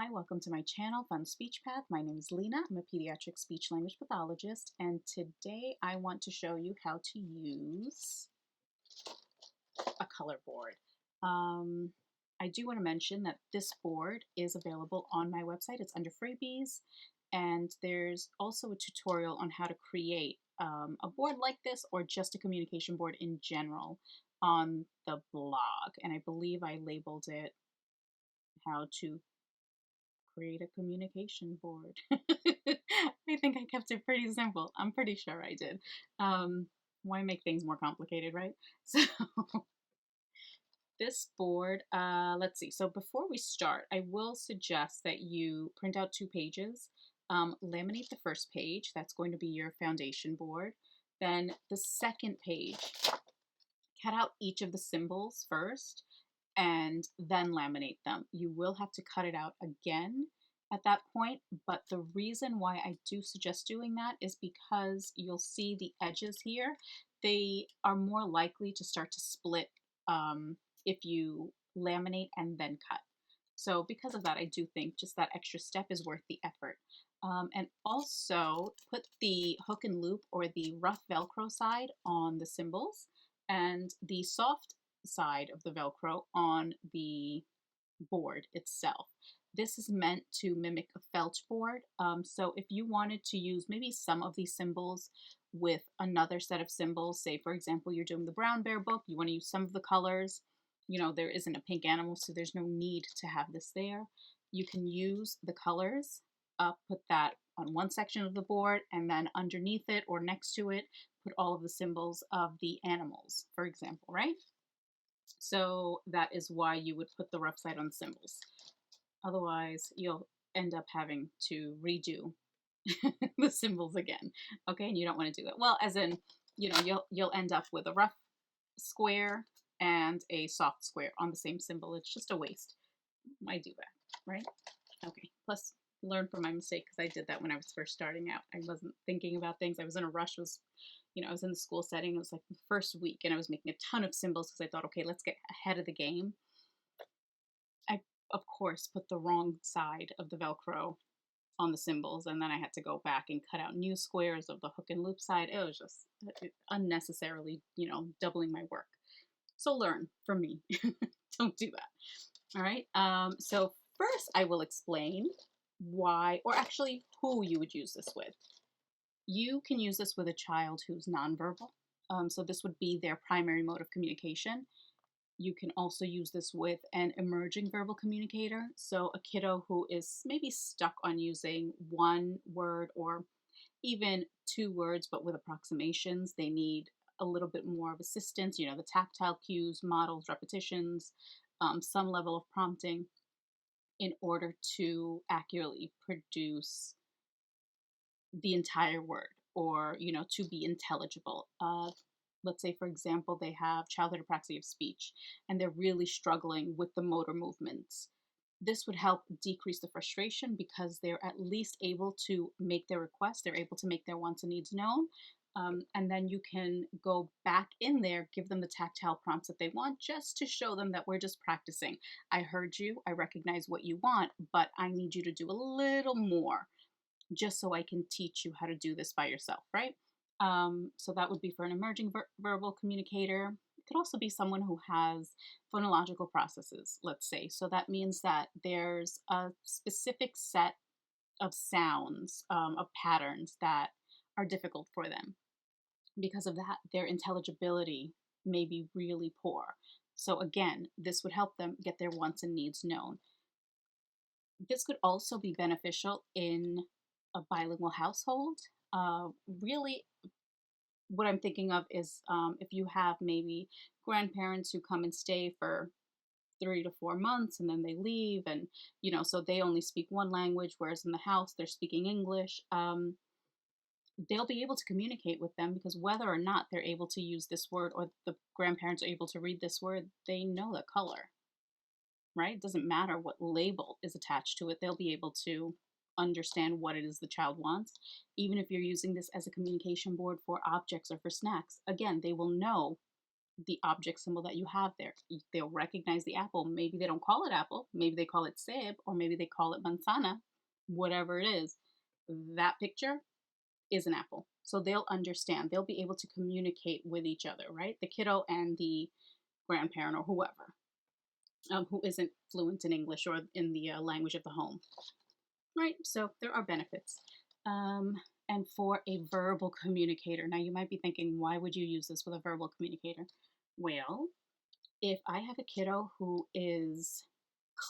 Hi, welcome to my channel, Fun Speech Path. My name is Lena. I'm a pediatric speech language pathologist, and today I want to show you how to use a color board. I do want to mention that this board is available on my website. It's under freebies, and there's also a tutorial on how to create a board like this or just a communication board in general on the blog. And I believe I labeled it how to create a communication board. I think I kept it pretty simple. I'm pretty sure I did. Why make things more complicated, right? So this board, let's see. So before we start, I will suggest that you print out 2 pages. Laminate the first page. That's going to be your foundation board. Then the second page, cut out each of the symbols first and then laminate them. You will have to cut it out again at that point, but the reason why I do suggest doing that is because you'll see the edges here. They are more likely to start to split if you laminate and then cut. So because of that, I do think just that extra step is worth the effort. And also put the hook and loop or the rough Velcro side on the symbols and the soft side of the Velcro on the board itself. This is meant to mimic a felt board. So if you wanted to use maybe some of these symbols with another set of symbols, say for example, you're doing the brown bear book, you want to use some of the colors, you know, there isn't a pink animal, so there's no need to have this there. You can use the colors, put that on one section of the board, and then underneath it or next to it, put all of the symbols of the animals, for example, right? So that is why you would put the rough side on the symbols. Otherwise, you'll end up having to redo the symbols again. Okay, and you don't want to do it. Well, as in, you know, you'll end up with a rough square and a soft square on the same symbol. It's just a waste. Why do that, right? Okay. Plus, learn from my mistake because I did that when I was first starting out. I wasn't thinking about things. I was in a rush. I was in the school setting. It was like the first week, and I was making a ton of symbols because I thought, okay, let's get ahead of the game. I, of course, put the wrong side of the Velcro on the symbols, and then I had to go back and cut out new squares of the hook and loop side. It was just unnecessarily, doubling my work. So learn from me. Don't do that. All right. So first I will explain why, or actually who you would use this with. You can use this with a child who's nonverbal. So this would be their primary mode of communication. You can also use this with an emerging verbal communicator. So a kiddo who is maybe stuck on using one word or even 2 words, but with approximations. They need a little bit more of assistance, the tactile cues, models, repetitions, some level of prompting in order to accurately produce the entire word or, to be intelligible. Let's say, for example, they have childhood apraxia of speech and they're really struggling with the motor movements. This would help decrease the frustration because they're at least able to make their requests, they're able to make their wants and needs known. And then you can go back in there, give them the tactile prompts that they want, just to show them that we're just practicing. I heard you, I recognize what you want, but I need you to do a little more just so I can teach you how to do this by yourself, right? So that would be for an emerging verbal communicator. It could also be someone who has phonological processes, let's say. So that means that there's a specific set of sounds, of patterns that are difficult for them. Because of that, their intelligibility may be really poor. So again, this would help them get their wants and needs known. This could also be beneficial in a bilingual household. Really, what I'm thinking of is if you have maybe grandparents who come and stay for 3 to 4 months and then they leave, and so they only speak one language, whereas in the house they're speaking English. They'll be able to communicate with them because whether or not they're able to use this word or the grandparents are able to read this word, they know the color, right? It doesn't matter what label is attached to it. They'll be able to understand what it is the child wants. Even if you're using this as a communication board for objects or for snacks, again, they will know the object symbol that you have there. They'll recognize the apple. Maybe they don't call it apple. Maybe they call it seb, or maybe they call it manzana, whatever it is. That picture is an apple. So they'll understand. They'll be able to communicate with each other, right? The kiddo and the grandparent or whoever who isn't fluent in English or in the language of the home, right? So there are benefits. And for a verbal communicator, now you might be thinking, why would you use this with a verbal communicator? Well, if I have a kiddo who is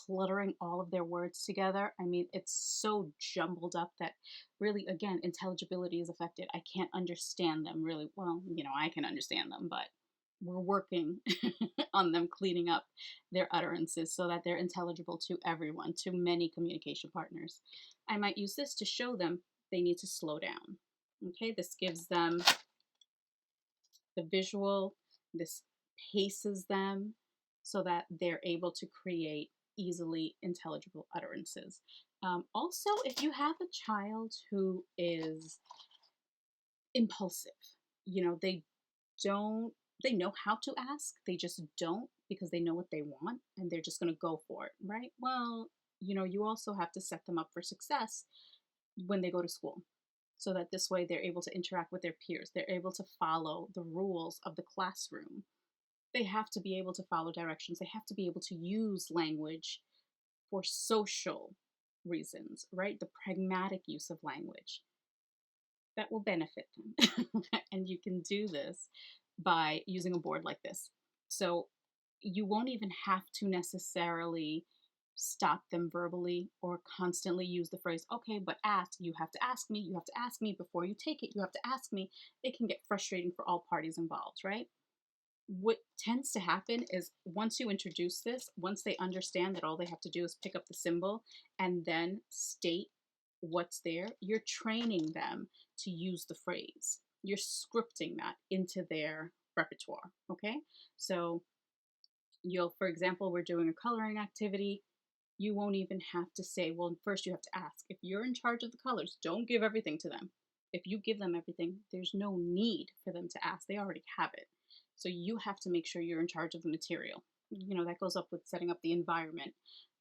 cluttering all of their words together, I mean, it's so jumbled up that really, again, intelligibility is affected. I can't understand them really well. I can understand them, but we're working on them cleaning up their utterances so that they're intelligible to everyone, to many communication partners. I might use this to show them they need to slow down. Okay, this gives them the visual, this paces them so that they're able to create easily intelligible utterances. Also, if you have a child who is impulsive, they don't, they know how to ask, they just don't because they know what they want and they're just going to go for it, right? Well, you also have to set them up for success when they go to school so that this way they're able to interact with their peers. They're able to follow the rules of the classroom. They have to be able to follow directions. They have to be able to use language for social reasons, right? The pragmatic use of language that will benefit them. And you can do this by using a board like this. So you won't even have to necessarily stop them verbally or constantly use the phrase, okay, but ask, you have to ask me, you have to ask me before you take it, you have to ask me. It can get frustrating for all parties involved, right? What tends to happen is once you introduce this, once they understand that all they have to do is pick up the symbol and then state what's there, you're training them to use the phrase. You're scripting that into their repertoire, okay? So for example, we're doing a coloring activity. You won't even have to say, well, first you have to ask. If you're in charge of the colors, don't give everything to them. If you give them everything, there's no need for them to ask. They already have it. So you have to make sure you're in charge of the material. That goes up with setting up the environment.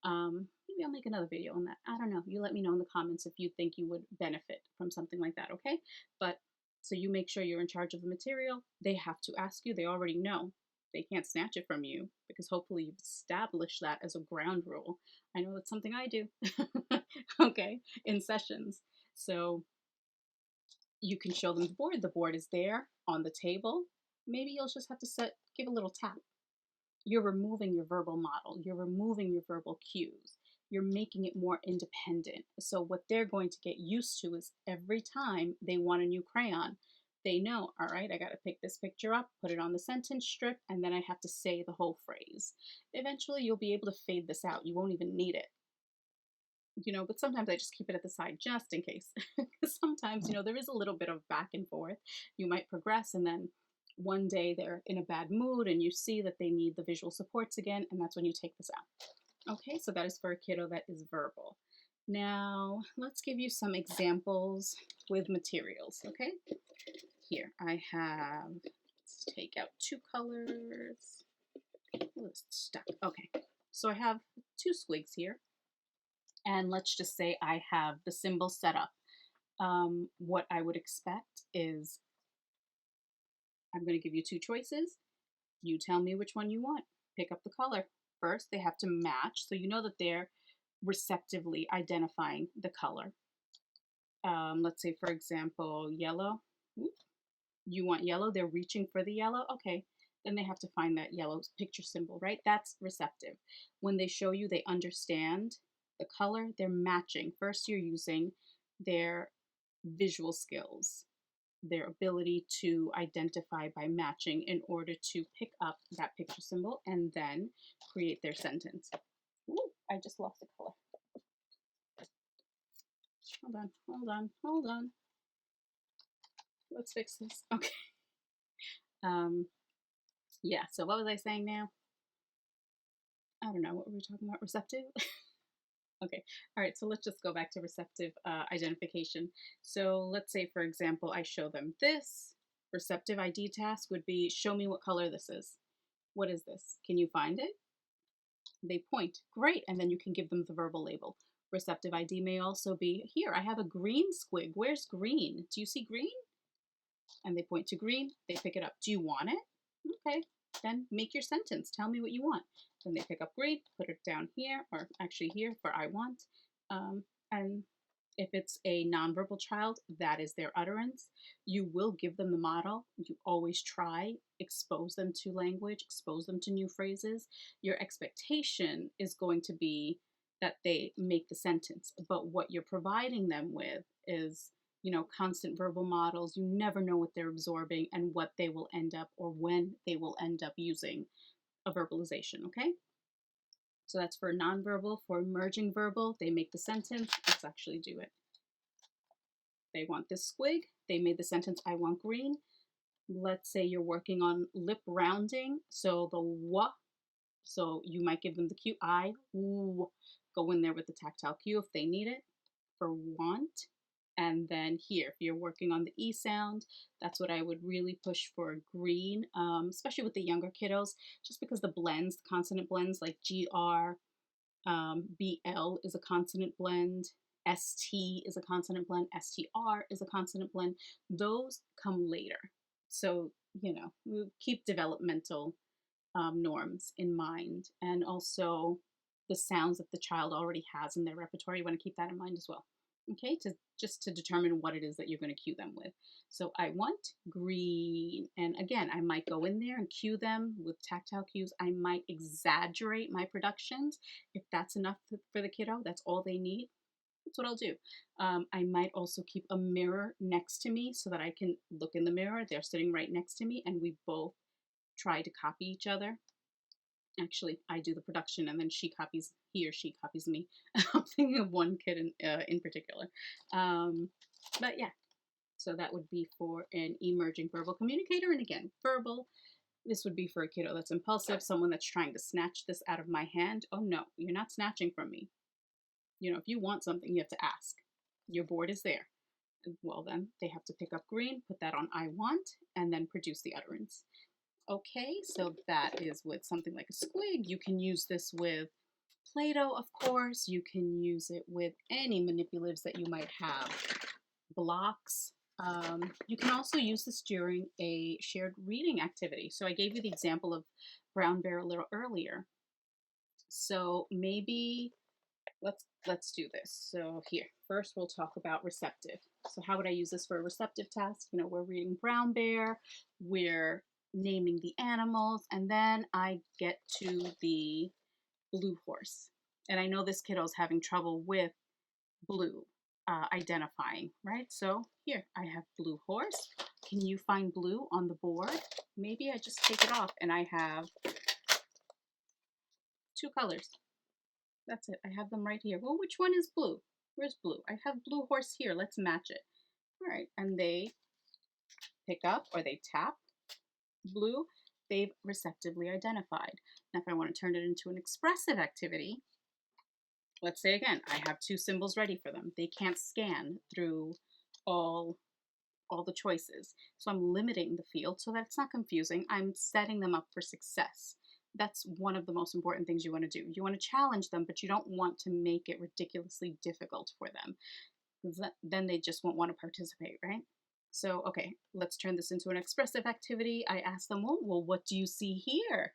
Maybe I'll make another video on that. I don't know. You let me know in the comments if you think you would benefit from something like that, okay? But so you make sure you're in charge of the material. They have to ask you. They already know. They can't snatch it from you because hopefully you've established that as a ground rule. I know that's something I do, okay, in sessions. So you can show them the board. The board is there on the table. Maybe you'll just have to give a little tap. You're removing your verbal model. You're removing your verbal cues. You're making it more independent. So what they're going to get used to is every time they want a new crayon, they know, all right, I got to pick this picture up, put it on the sentence strip, and then I have to say the whole phrase. Eventually, you'll be able to fade this out. You won't even need it. But sometimes I just keep it at the side just in case. Because sometimes, there is a little bit of back and forth. You might progress and then one day they're in a bad mood and you see that they need the visual supports again, and that's when you take this out. Okay, so that is for a kiddo that is verbal. Now, let's give you some examples with materials, okay? Here, I have, let's take out 2 colors. Oh, it's stuck. Okay, so I have 2 squigs here. And let's just say I have the symbol set up. What I would expect is I'm going to give you 2 choices. You tell me which one you want. Pick up the color. First, they have to match, so you know that they're receptively identifying the color. Let's say, for example, yellow. You want yellow. They're reaching for the yellow. Okay, then they have to find that yellow picture symbol, right? That's receptive. When they show you, they understand the color, they're matching. First, you're using their visual skills, their ability to identify by matching in order to pick up that picture symbol and then create their sentence. Ooh, I just lost the color. Hold on. Let's fix this. Okay. Yeah, so what was I saying now? I don't know. What were we talking about? Receptive? Okay, all right, so let's just go back to receptive identification. So let's say, for example, I show them this. Receptive ID task would be, show me what color this is. What is this? Can you find it? They point. Great. And then you can give them the verbal label. Receptive ID may also be, here, I have a green squig. Where's green? Do you see green? And they point to green. They pick it up. Do you want it? Okay. Then make your sentence. Tell me what you want. Then they pick up green, put it down here, or actually here for I want. And if it's a nonverbal child, that is their utterance. You will give them the model. You always try, expose them to language, expose them to new phrases. Your expectation is going to be that they make the sentence, but what you're providing them with is, constant verbal models. You never know what they're absorbing and what they will end up, or when they will end up using a verbalization, okay? So that's for nonverbal. For emerging verbal, they make the sentence. Let's actually do it. They want this squig. They made the sentence, I want green. Let's say you're working on lip rounding. So the wa, so you might give them the cue, I, ooh, go in there with the tactile cue if they need it for want. And then here, if you're working on the E sound, that's what I would really push for green, especially with the younger kiddos, just because the blends, the consonant blends like GR, BL is a consonant blend, ST is a consonant blend, STR is a consonant blend. Those come later. So, we keep developmental norms in mind, and also the sounds that the child already has in their repertoire. You want to keep that in mind as well. Okay, just to determine what it is that you're going to cue them with. So I want green, and again, I might go in there and cue them with tactile cues. I might exaggerate my productions if that's enough for the kiddo. That's all they need. That's what I'll do. I might also keep a mirror next to me so that I can look in the mirror. They're sitting right next to me, and we both try to copy each other. Actually, I do the production, and then he or she copies me. I'm thinking of one kid in particular. But yeah, so that would be for an emerging verbal communicator. And again, verbal, this would be for a kiddo that's impulsive, someone that's trying to snatch this out of my hand. Oh no, you're not snatching from me. If you want something, you have to ask. Your board is there. Well, then they have to pick up green, put that on I want, and then produce the utterance. Okay, so that is with something like a squig. You can use this with Play-Doh, of course. You can use it with any manipulatives that you might have. Blocks. You can also use this during a shared reading activity. So I gave you the example of Brown Bear a little earlier. So maybe let's do this. So here, first we'll talk about receptive. So how would I use this for a receptive task? We're reading Brown Bear. We're naming the animals, and then I get to the blue horse. And I know this kiddo's having trouble with blue identifying, right? So here, I have blue horse. Can you find blue on the board? Maybe I just take it off and I have 2 colors. That's it. I have them right here. Well, which one is blue? Where's blue? I have blue horse here. Let's match it. All right, and they pick up or they tap blue. They've receptively identified. Now, if I want to turn it into an expressive activity, let's say again, I have 2 symbols ready for them. They can't scan through all the choices. So I'm limiting the field so that it's not confusing. I'm setting them up for success. That's one of the most important things you want to do. You want to challenge them, but you don't want to make it ridiculously difficult for them, because then they just won't want to participate, right? So, okay, let's turn this into an expressive activity. I ask them, well, what do you see here?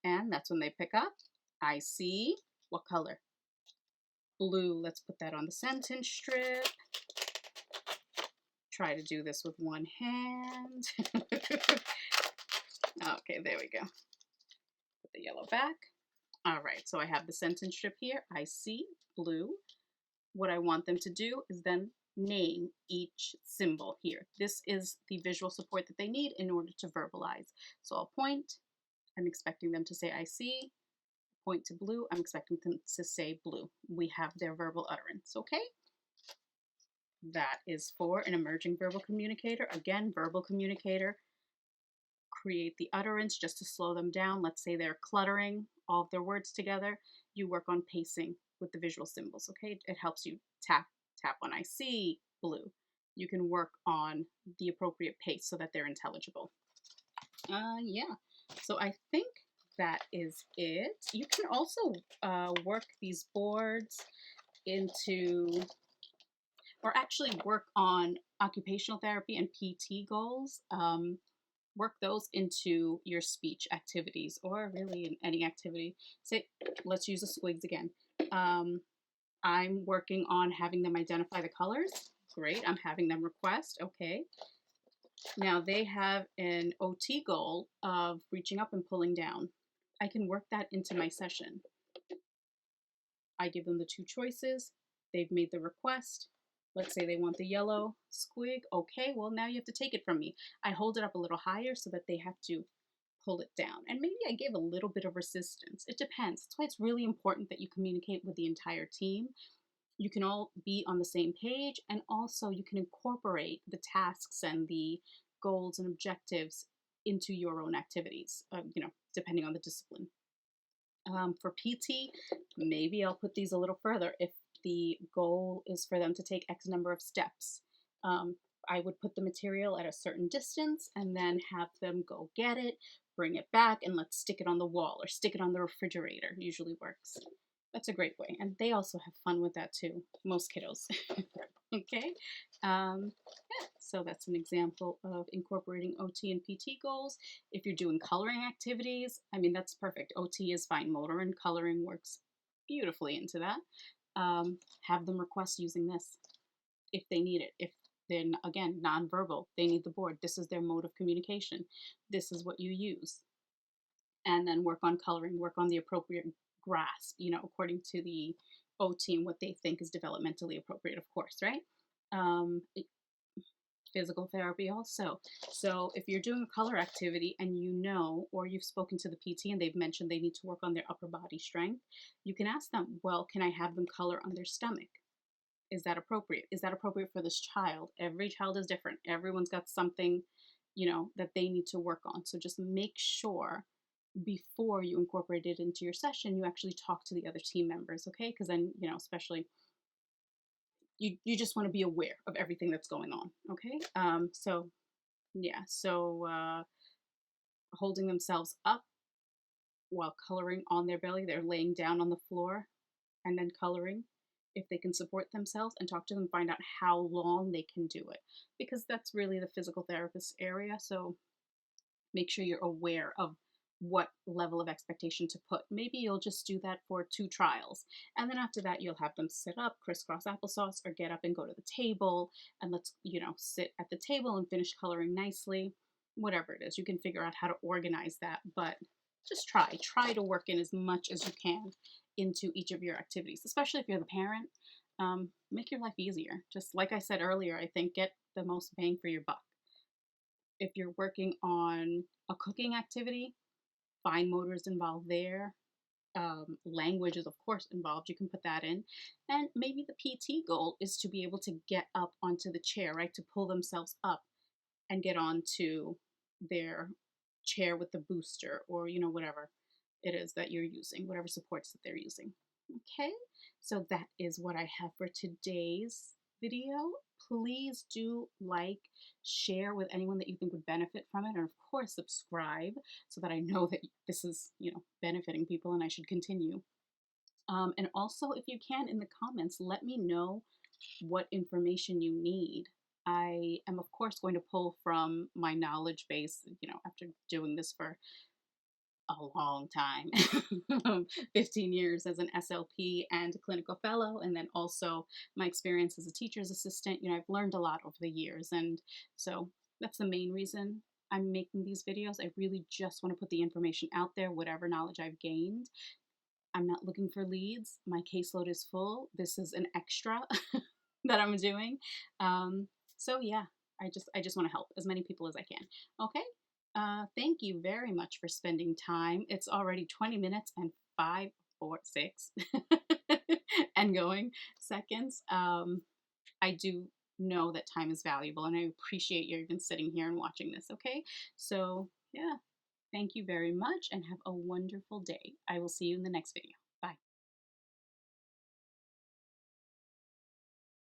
And that's when they pick up. I see, what color? Blue. Let's put that on the sentence strip. Try to do this with one hand. Okay, there we go. Put the yellow back. All right, so I have the sentence strip here. I see blue. What I want them to do is then name each symbol here. This is the visual support that they need in order to verbalize. So I'll point. I'm expecting them to say, I see. Point to blue. I'm expecting them to say blue. We have their verbal utterance, okay? That is for an emerging verbal communicator. Again, verbal communicator, create the utterance just to slow them down. Let's say they're cluttering all of their words together. You work on pacing with the visual symbols, okay? It helps you tap when I see blue. you can work on the appropriate pace so that they're intelligible. Yeah, so I think that is it. You can also work these boards into, or actually work on occupational therapy and PT goals. Work those into your speech activities, or really in any activity. Say, let's use the squigs again. I'm working on having them identify the colors. Great, I'm having them request. Okay. Now they have an OT goal of reaching up and pulling down. I can work that into my session. I give them the two choices. They've made the request. Let's say they want the yellow squig. Okay, well, now you have to take it from me. I hold it up a little higher so that they have to pull it down. And maybe I give a little bit of resistance. It depends. That's why it's really important that you communicate with the entire team. You can all be on the same page, and also you can incorporate the tasks and the goals and objectives into your own activities, depending on the discipline. For PT, maybe I'll put these a little further. If the goal is for them to take X number of steps, I would put the material at a certain distance and then have them go get it, bring it back, and let's stick it on the wall or stick it on the refrigerator. Usually works. That's a great way. And they also have fun with that too, most kiddos. Okay. Yeah, so that's an example of incorporating OT and PT goals. If you're doing coloring activities, I mean, that's perfect. OT is fine motor and coloring works beautifully into that. Have them request using this if they need it. If they're, again, nonverbal, they need the board. This is their mode of communication. This is what you use. And then work on coloring, work on the appropriate grasp, according to the OT and what they think is developmentally appropriate, of course, right? Physical therapy also. So if you're doing a color activity and or you've spoken to the PT and they've mentioned they need to work on their upper body strength, you can ask them, well, can I have them color on their stomach? Is that appropriate? Is that appropriate for this child? Every child is different. Everyone's got something, that they need to work on. So just make sure before you incorporate it into your session, you actually talk to the other team members, okay? Because then, especially you just want to be aware of everything that's going on, okay? So holding themselves up while coloring on their belly, they're laying down on the floor and then coloring. If they can support themselves, and talk to them, find out how long they can do it, because that's really the physical therapist area. So make sure you're aware of what level of expectation to put. Maybe you'll just do that for 2 trials. And then after that, you'll have them sit up, crisscross applesauce, or get up and go to the table. And let's, sit at the table and finish coloring nicely. Whatever it is, you can figure out how to organize that. But just try to work in as much as you can into each of your activities, especially if you're the parent. Make your life easier. Just like I said earlier, I think get the most bang for your buck. If you're working on a cooking activity, fine motor is involved there. Language is, of course, involved. You can put that in. And maybe the PT goal is to be able to get up onto the chair, right? To pull themselves up and get onto their chair with the booster, or, whatever it is that you're using, whatever supports that they're using. Okay, so that is what I have for today's video. Please do share with anyone that you think would benefit from it, and of course subscribe so that I know that this is, benefiting people and I should continue. And also, if you can, in the comments, let me know what information you need. I am, of course, going to pull from my knowledge base, after doing this for a long time, 15 years as an SLP and a clinical fellow, and then also my experience as a teacher's assistant. I've learned a lot over the years, and so that's the main reason I'm making these videos. I really just want to put the information out there, whatever knowledge I've gained. I'm not looking for leads. My caseload is full. This is an extra that I'm doing. So yeah, I just want to help as many people as I can. Okay. Thank you very much for spending time. It's already 20 minutes and 5, 4, 6 and going seconds. I do know that time is valuable, and I appreciate you even sitting here and watching this. Okay. So yeah, thank you very much and have a wonderful day. I will see you in the next video.